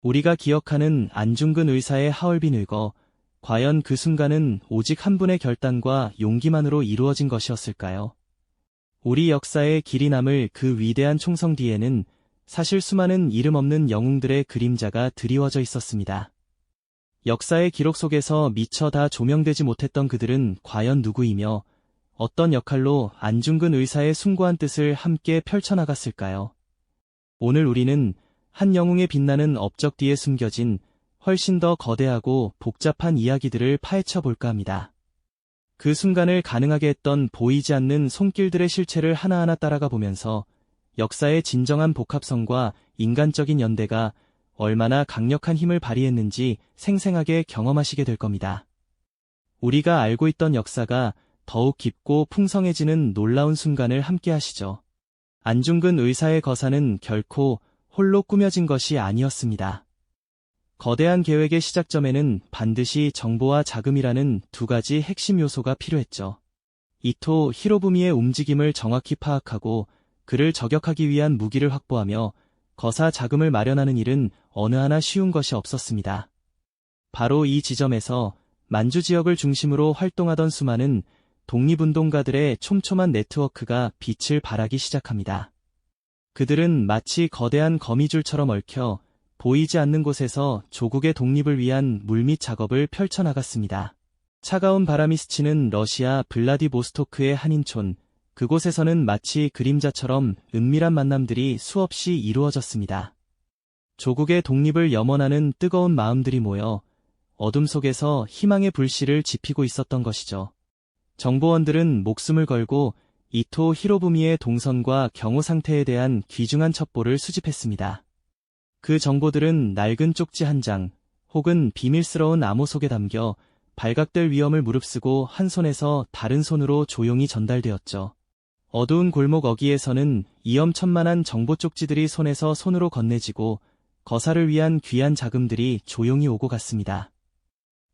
우리가 기억하는 안중근 의사의 하얼빈 의거, 과연 그 순간은 오직 한 분의 결단과 용기만으로 이루어진 것이었을까요? 우리 역사에 길이 남을 그 위대한 총성 뒤에는 사실 수많은 이름 없는 영웅들의 그림자가 드리워져 있었습니다. 역사의 기록 속에서 미처 다 조명되지 못했던 그들은 과연 누구이며 어떤 역할로 안중근 의사의 숭고한 뜻을 함께 펼쳐나갔을까요? 오늘 우리는 한 영웅의 빛나는 업적 뒤에 숨겨진 훨씬 더 거대하고 복잡한 이야기들을 파헤쳐 볼까 합니다. 그 순간을 가능하게 했던 보이지 않는 손길들의 실체를 하나하나 따라가 보면서 역사의 진정한 복합성과 인간적인 연대가 얼마나 강력한 힘을 발휘했는지 생생하게 경험하시게 될 겁니다. 우리가 알고 있던 역사가 더욱 깊고 풍성해지는 놀라운 순간을 함께 하시죠. 안중근 의사의 거사는 결코 홀로 꾸며진 것이 아니었습니다. 거대한 계획의 시작점에는 반드시 정보와 자금이라는 두 가지 핵심 요소가 필요했죠. 이토 히로부미의 움직임을 정확히 파악하고 그를 저격하기 위한 무기를 확보하며 거사 자금을 마련하는 일은 어느 하나 쉬운 것이 없었습니다. 바로 이 지점에서 만주 지역을 중심으로 활동하던 수많은 독립운동가들의 촘촘한 네트워크가 빛을 발하기 시작합니다. 그들은 마치 거대한 거미줄처럼 얽혀 보이지 않는 곳에서 조국의 독립을 위한 물밑 작업을 펼쳐나갔습니다. 차가운 바람이 스치는 러시아 블라디보스토크의 한인촌, 그곳에서는 마치 그림자처럼 은밀한 만남들이 수없이 이루어졌습니다. 조국의 독립을 염원하는 뜨거운 마음들이 모여 어둠 속에서 희망의 불씨를 지피고 있었던 것이죠. 정보원들은 목숨을 걸고 이토 히로부미의 동선과 경호 상태에 대한 귀중한 첩보를 수집했습니다. 그 정보들은 낡은 쪽지 한 장, 혹은 비밀스러운 암호 속에 담겨 발각될 위험을 무릅쓰고 한 손에서 다른 손으로 조용히 전달되었죠. 어두운 골목 어귀에서는 이엄천만한 정보 쪽지들이 손에서 손으로 건네지고 거사를 위한 귀한 자금들이 조용히 오고 갔습니다.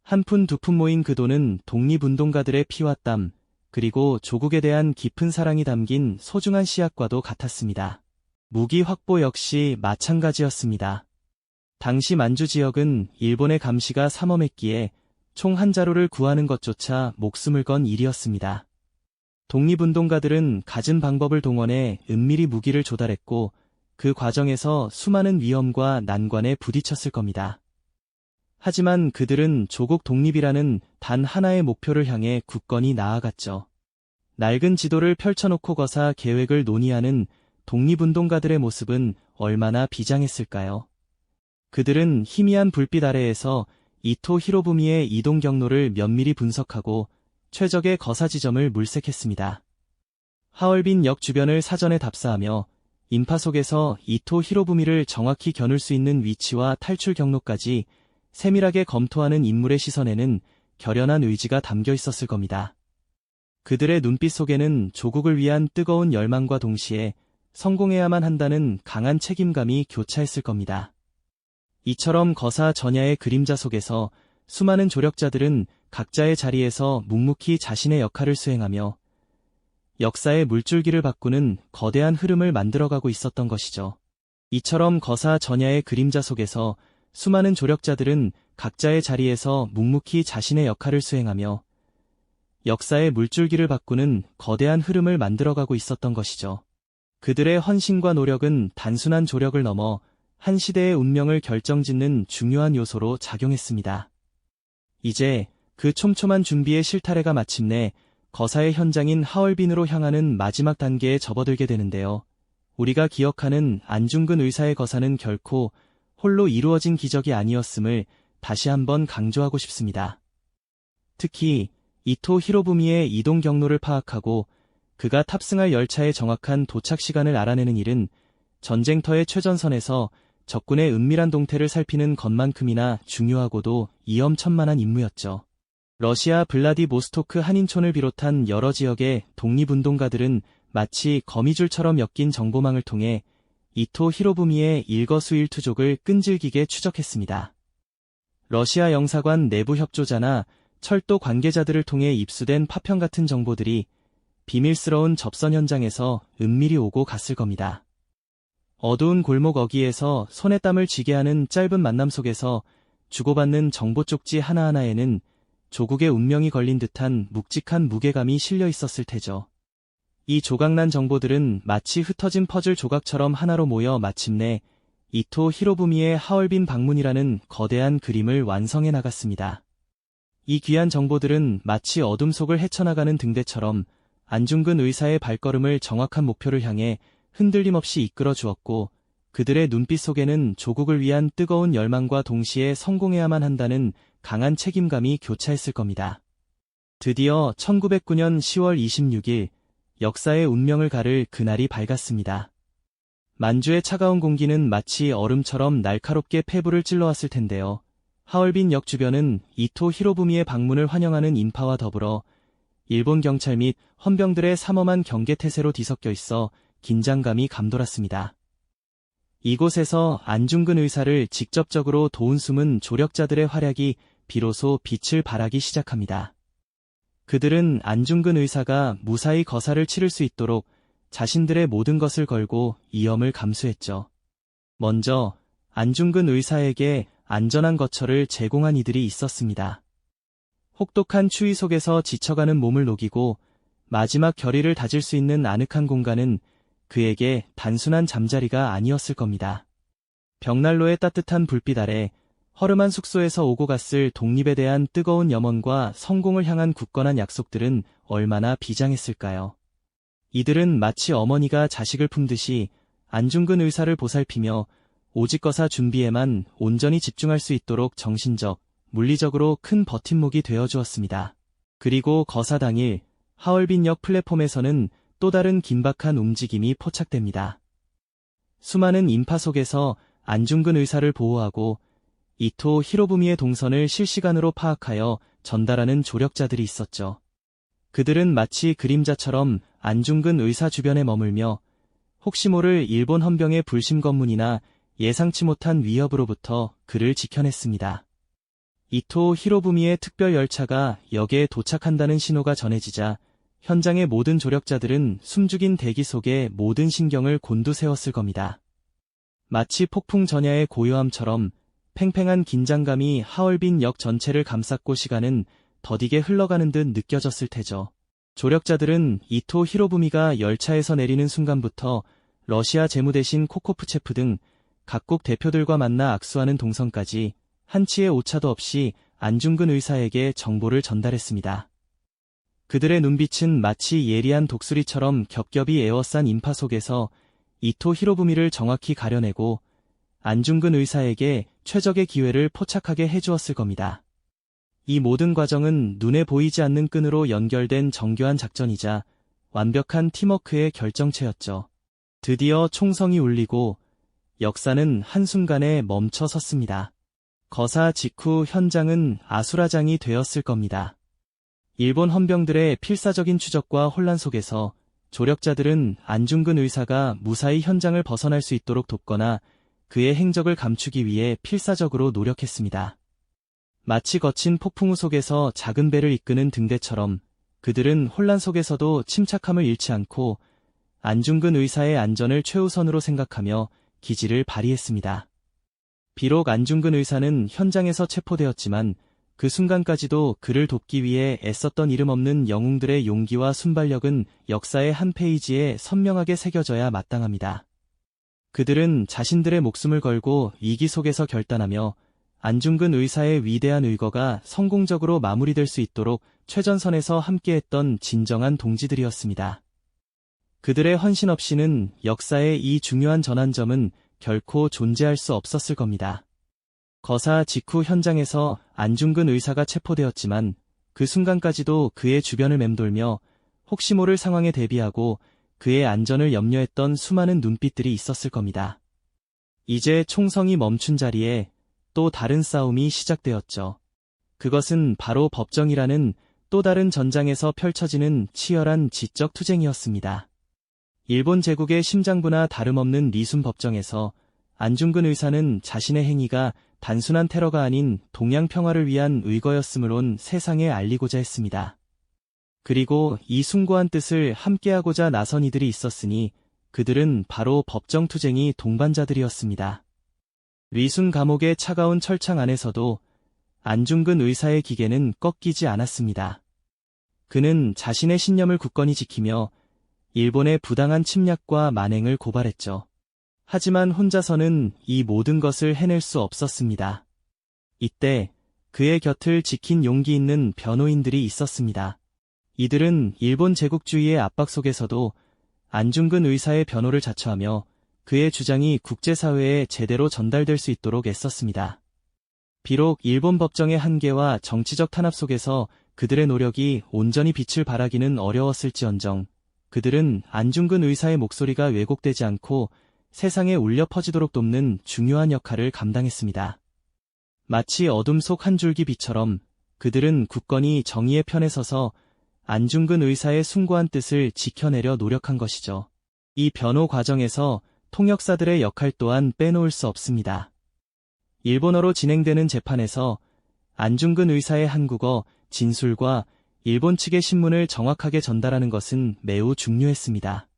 한 푼 두 푼 모인 그 돈은 독립운동가들의 피와 땀, 그리고 조국에 대한 깊은 사랑이 담긴 소중한 씨앗과도 같았습니다. 무기 확보 역시 마찬가지였습니다. 당시 만주 지역은 일본의 감시가 삼엄했기에 총 한 자루를 구하는 것조차 목숨을 건 일이었습니다. 독립운동가들은 갖은 방법을 동원해 은밀히 무기를 조달했고 그 과정에서 수많은 위험과 난관에 부딪혔을 겁니다. 하지만 그들은 조국 독립이라는 단 하나의 목표를 향해 굳건히 나아갔죠. 낡은 지도를 펼쳐놓고 거사 계획을 논의하는 독립운동가들의 모습은 얼마나 비장했을까요? 그들은 희미한 불빛 아래에서 이토 히로부미의 이동 경로를 면밀히 분석하고 최적의 거사 지점을 물색했습니다. 하얼빈 역 주변을 사전에 답사하며 인파 속에서 이토 히로부미를 정확히 겨눌 수 있는 위치와 탈출 경로까지 세밀하게 검토하는 인물의 시선에는 결연한 의지가 담겨 있었을 겁니다. 그들의 눈빛 속에는 조국을 위한 뜨거운 열망과 동시에 성공해야만 한다는 강한 책임감이 교차했을 겁니다. 이처럼 거사 전야의 그림자 속에서 수많은 조력자들은 각자의 자리에서 묵묵히 자신의 역할을 수행하며 역사의 물줄기를 바꾸는 거대한 흐름을 만들어가고 있었던 것이죠. 이처럼 거사 전야의 그림자 속에서 수많은 조력자들은 각자의 자리에서 묵묵히 자신의 역할을 수행하며 역사의 물줄기를 바꾸는 거대한 흐름을 만들어가고 있었던 것이죠. 그들의 헌신과 노력은 단순한 조력을 넘어 한 시대의 운명을 결정짓는 중요한 요소로 작용했습니다. 이제 그 촘촘한 준비의 실타래가 마침내 거사의 현장인 하얼빈으로 향하는 마지막 단계에 접어들게 되는데요. 우리가 기억하는 안중근 의사의 거사는 결코 홀로 이루어진 기적이 아니었음을 다시 한번 강조하고 싶습니다. 특히 이토 히로부미의 이동 경로를 파악하고 그가 탑승할 열차의 정확한 도착 시간을 알아내는 일은 전쟁터의 최전선에서 적군의 은밀한 동태를 살피는 것만큼이나 중요하고도 이엄천만한 임무였죠. 러시아 블라디보스토크 한인촌을 비롯한 여러 지역의 독립운동가들은 마치 거미줄처럼 엮인 정보망을 통해 이토 히로부미의 일거수일투족을 끈질기게 추적했습니다. 러시아 영사관 내부 협조자나 철도 관계자들을 통해 입수된 파편 같은 정보들이 비밀스러운 접선 현장에서 은밀히 오고 갔을 겁니다. 어두운 골목 어귀에서 손에 땀을 쥐게 하는 짧은 만남 속에서 주고받는 정보 쪽지 하나하나에는 조국의 운명이 걸린 듯한 묵직한 무게감이 실려 있었을 테죠. 이 조각난 정보들은 마치 흩어진 퍼즐 조각처럼 하나로 모여 마침내 이토 히로부미의 하얼빈 방문이라는 거대한 그림을 완성해 나갔습니다. 이 귀한 정보들은 마치 어둠 속을 헤쳐나가는 등대처럼 안중근 의사의 발걸음을 정확한 목표를 향해 흔들림 없이 이끌어 주었고, 그들의 눈빛 속에는 조국을 위한 뜨거운 열망과 동시에 성공해야만 한다는 강한 책임감이 교차했을 겁니다. 드디어 1909년 10월 26일, 역사의 운명을 가를 그날이 밝았습니다. 만주의 차가운 공기는 마치 얼음처럼 날카롭게 폐부를 찔러왔을 텐데요. 하얼빈 역 주변은 이토 히로부미의 방문을 환영하는 인파와 더불어 일본 경찰 및 헌병들의 삼엄한 경계태세로 뒤섞여 있어 긴장감이 감돌았습니다. 이곳에서 안중근 의사를 직접적으로 도운 숨은 조력자들의 활약이 비로소 빛을 발하기 시작합니다. 그들은 안중근 의사가 무사히 거사를 치를 수 있도록 자신들의 모든 것을 걸고 위험을 감수했죠. 먼저 안중근 의사에게 안전한 거처를 제공한 이들이 있었습니다. 혹독한 추위 속에서 지쳐가는 몸을 녹이고 마지막 결의를 다질 수 있는 아늑한 공간은 그에게 단순한 잠자리가 아니었을 겁니다. 벽난로의 따뜻한 불빛 아래 허름한 숙소에서 오고 갔을 독립에 대한 뜨거운 염원과 성공을 향한 굳건한 약속들은 얼마나 비장했을까요? 이들은 마치 어머니가 자식을 품듯이 안중근 의사를 보살피며 오직 거사 준비에만 온전히 집중할 수 있도록 정신적, 물리적으로 큰 버팀목이 되어주었습니다. 그리고 거사 당일 하얼빈역 플랫폼에서는 또 다른 긴박한 움직임이 포착됩니다. 수많은 인파 속에서 안중근 의사를 보호하고 이토 히로부미의 동선을 실시간으로 파악하여 전달하는 조력자들이 있었죠. 그들은 마치 그림자처럼 안중근 의사 주변에 머물며 혹시 모를 일본 헌병의 불심 검문이나 예상치 못한 위협으로부터 그를 지켜냈습니다. 이토 히로부미의 특별 열차가 역에 도착한다는 신호가 전해지자 현장의 모든 조력자들은 숨죽인 대기 속에 모든 신경을 곤두세웠을 겁니다. 마치 폭풍 전야의 고요함처럼 팽팽한 긴장감이 하얼빈 역 전체를 감쌌고 시간은 더디게 흘러가는 듯 느껴졌을 테죠. 조력자들은 이토 히로부미가 열차에서 내리는 순간부터 러시아 재무대신 코코프체프 등 각국 대표들과 만나 악수하는 동선까지 한치의 오차도 없이 안중근 의사에게 정보를 전달했습니다. 그들의 눈빛은 마치 예리한 독수리처럼 겹겹이 에워싼 인파 속에서 이토 히로부미를 정확히 가려내고 안중근 의사에게 최적의 기회를 포착하게 해주었을 겁니다. 이 모든 과정은 눈에 보이지 않는 끈으로 연결된 정교한 작전이자 완벽한 팀워크의 결정체였죠. 드디어 총성이 울리고 역사는 한순간에 멈춰 섰습니다. 거사 직후 현장은 아수라장이 되었을 겁니다. 일본 헌병들의 필사적인 추적과 혼란 속에서 조력자들은 안중근 의사가 무사히 현장을 벗어날 수 있도록 돕거나 그의 행적을 감추기 위해 필사적으로 노력했습니다. 마치 거친 폭풍우 속에서 작은 배를 이끄는 등대처럼 그들은 혼란 속에서도 침착함을 잃지 않고 안중근 의사의 안전을 최우선으로 생각하며 기지를 발휘했습니다. 비록 안중근 의사는 현장에서 체포되었지만 그 순간까지도 그를 돕기 위해 애썼던 이름 없는 영웅들의 용기와 순발력은 역사의 한 페이지에 선명하게 새겨져야 마땅합니다. 그들은 자신들의 목숨을 걸고 위기 속에서 결단하며 안중근 의사의 위대한 의거가 성공적으로 마무리될 수 있도록 최전선에서 함께했던 진정한 동지들이었습니다. 그들의 헌신 없이는 역사의 이 중요한 전환점은 결코 존재할 수 없었을 겁니다. 거사 직후 현장에서 안중근 의사가 체포되었지만 그 순간까지도 그의 주변을 맴돌며 혹시 모를 상황에 대비하고 그의 안전을 염려했던 수많은 눈빛들이 있었을 겁니다. 이제 총성이 멈춘 자리에 또 다른 싸움이 시작되었죠. 그것은 바로 법정이라는 또 다른 전장에서 펼쳐지는 치열한 지적 투쟁이었습니다. 일본 제국의 심장부나 다름없는 리순 법정에서 안중근 의사는 자신의 행위가 단순한 테러가 아닌 동양 평화를 위한 의거였음을 온 세상에 알리고자 했습니다. 그리고 이 숭고한 뜻을 함께하고자 나선 이들이 있었으니 그들은 바로 법정투쟁이 동반자들이었습니다. 리순 감옥의 차가운 철창 안에서도 안중근 의사의 기계는 꺾이지 않았습니다. 그는 자신의 신념을 굳건히 지키며 일본의 부당한 침략과 만행을 고발했죠. 하지만 혼자서는 이 모든 것을 해낼 수 없었습니다. 이때 그의 곁을 지킨 용기 있는 변호인들이 있었습니다. 이들은 일본 제국주의의 압박 속에서도 안중근 의사의 변호를 자처하며 그의 주장이 국제사회에 제대로 전달될 수 있도록 애썼습니다. 비록 일본 법정의 한계와 정치적 탄압 속에서 그들의 노력이 온전히 빛을 발하기는 어려웠을지언정 그들은 안중근 의사의 목소리가 왜곡되지 않고 세상에 울려 퍼지도록 돕는 중요한 역할을 감당했습니다. 마치 어둠 속 한 줄기 빛처럼 그들은 굳건히 정의의 편에 서서 안중근 의사의 숭고한 뜻을 지켜내려 노력한 것이죠. 이 변호 과정에서 통역사들의 역할 또한 빼놓을 수 없습니다. 일본어로 진행되는 재판에서 안중근 의사의 한국어 진술과 일본 측의 신문을 정확하게 전달하는 것은 매우 중요했습니다.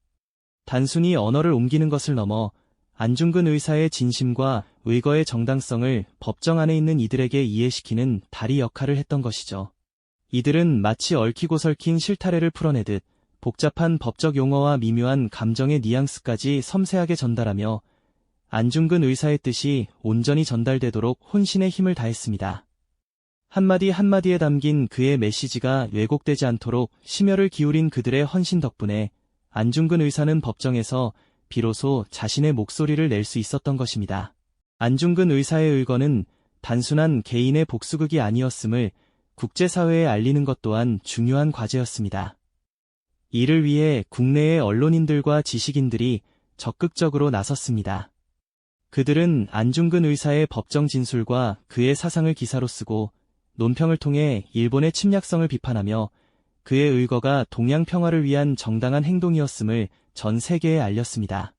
단순히 언어를 옮기는 것을 넘어 안중근 의사의 진심과 의거의 정당성을 법정 안에 있는 이들에게 이해시키는 다리 역할을 했던 것이죠. 이들은 마치 얽히고 설킨 실타래를 풀어내듯 복잡한 법적 용어와 미묘한 감정의 뉘앙스까지 섬세하게 전달하며 안중근 의사의 뜻이 온전히 전달되도록 혼신의 힘을 다했습니다. 한마디 한마디에 담긴 그의 메시지가 왜곡되지 않도록 심혈을 기울인 그들의 헌신 덕분에 안중근 의사는 법정에서 비로소 자신의 목소리를 낼 수 있었던 것입니다. 안중근 의사의 의거는 단순한 개인의 복수극이 아니었음을 국제사회에 알리는 것 또한 중요한 과제였습니다. 이를 위해 국내의 언론인들과 지식인들이 적극적으로 나섰습니다. 그들은 안중근 의사의 법정 진술과 그의 사상을 기사로 쓰고 논평을 통해 일본의 침략성을 비판하며 그의 의거가 동양 평화를 위한 정당한 행동이었음을 전 세계에 알렸습니다.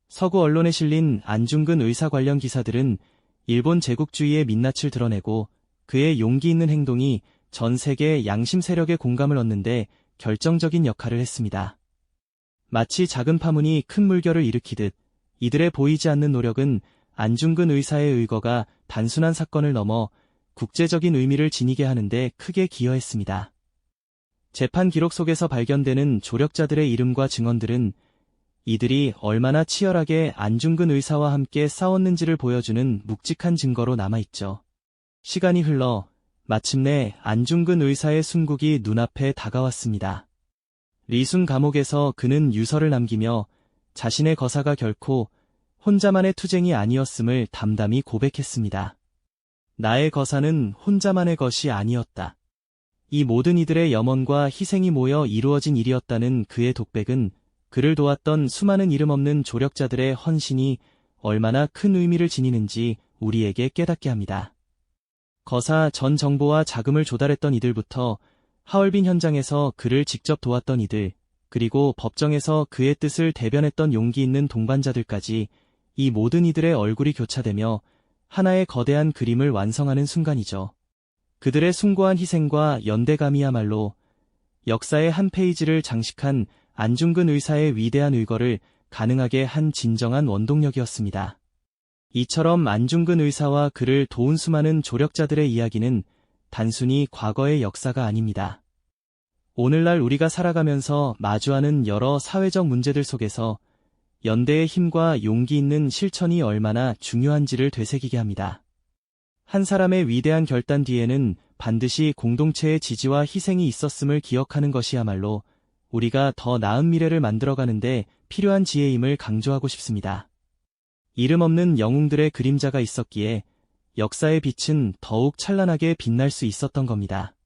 서구 언론에 실린 안중근 의사 관련 기사들은 일본 제국주의의 민낯을 드러내고 그의 용기 있는 행동이 전 세계 양심 세력의 공감을 얻는데 결정적인 역할을 했습니다. 마치 작은 파문이 큰 물결을 일으키듯 이들의 보이지 않는 노력은 안중근 의사의 의거가 단순한 사건을 넘어 국제적인 의미를 지니게 하는데 크게 기여했습니다. 재판 기록 속에서 발견되는 조력자들의 이름과 증언들은 이들이 얼마나 치열하게 안중근 의사와 함께 싸웠는지를 보여주는 묵직한 증거로 남아있죠. 시간이 흘러 마침내 안중근 의사의 순국이 눈앞에 다가왔습니다. 리순 감옥에서 그는 유서를 남기며 자신의 거사가 결코 혼자만의 투쟁이 아니었음을 담담히 고백했습니다. 나의 거사는 혼자만의 것이 아니었다. 이 모든 이들의 염원과 희생이 모여 이루어진 일이었다는 그의 독백은 그를 도왔던 수많은 이름 없는 조력자들의 헌신이 얼마나 큰 의미를 지니는지 우리에게 깨닫게 합니다. 거사 전 정보와 자금을 조달했던 이들부터 하얼빈 현장에서 그를 직접 도왔던 이들, 그리고 법정에서 그의 뜻을 대변했던 용기 있는 동반자들까지 이 모든 이들의 얼굴이 교차되며 하나의 거대한 그림을 완성하는 순간이죠. 그들의 숭고한 희생과 연대감이야말로 역사의 한 페이지를 장식한 안중근 의사의 위대한 의거를 가능하게 한 진정한 원동력이었습니다. 이처럼 안중근 의사와 그를 도운 수많은 조력자들의 이야기는 단순히 과거의 역사가 아닙니다. 오늘날 우리가 살아가면서 마주하는 여러 사회적 문제들 속에서 연대의 힘과 용기 있는 실천이 얼마나 중요한지를 되새기게 합니다. 한 사람의 위대한 결단 뒤에는 반드시 공동체의 지지와 희생이 있었음을 기억하는 것이야말로 우리가 더 나은 미래를 만들어가는데 필요한 지혜임을 강조하고 싶습니다. 이름 없는 영웅들의 그림자가 있었기에 역사의 빛은 더욱 찬란하게 빛날 수 있었던 겁니다.